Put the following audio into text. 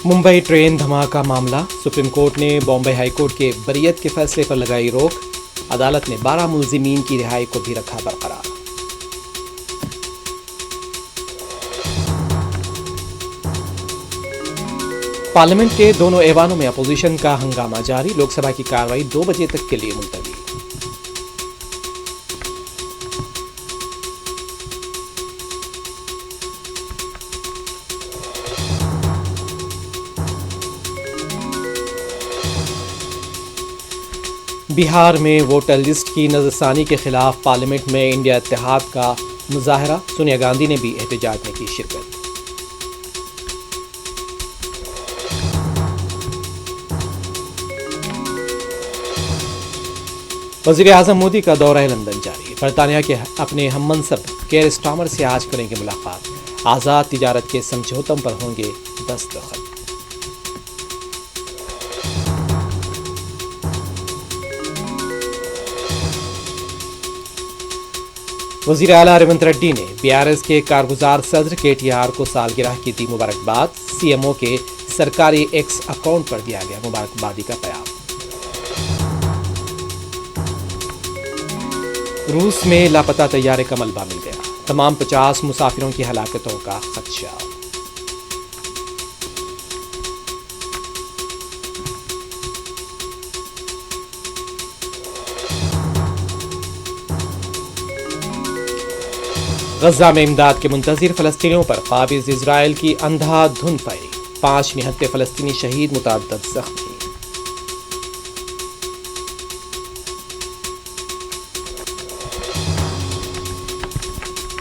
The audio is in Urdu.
ممبئی ٹرین دھماکہ معاملہ، سپریم کورٹ نے بامبے ہائی کورٹ کے بریت کے فیصلے پر لگائی روک، عدالت نے 12 ملزمین کی رہائی کو بھی رکھا برقرار۔ پارلیمنٹ کے دونوں ایوانوں میں اپوزیشن کا ہنگامہ جاری، لوک سبھا کی کارروائی 2 بجے تک کے لیے ملتوی۔ بہار میں ووٹر لسٹ کی نظرثانی کے خلاف پارلیمنٹ میں انڈیا اتحاد کا مظاہرہ، سونیا گاندھی نے بھی احتجاج میں کی شرکت۔ وزیر اعظم مودی کا دورہ لندن جاری، برطانیہ کے اپنے ہم منصب کیئر سٹارمر سے آج کریں گے ملاقات، آزاد تجارت کے سمجھوتوں پر ہوں گے دستخط۔ وزیر اعلیٰ ریونت ریڈی نے BRS کے کارگزار صدر KTR کو سالگرہ کی دی مبارکباد، CMO کے سرکاری ایکس اکاؤنٹ پر دیا گیا مبارکبادی کا پیام۔ روس میں لاپتہ طیارے کا ملبہ مل گیا، تمام 50 مسافروں کی ہلاکتوں کا خدشہ۔ غزہ میں امداد کے منتظر فلسطینیوں پر قابض اسرائیل کی اندھا دھند فائرنگ، 5 نہتے فلسطینی شہید، متعدد زخمی۔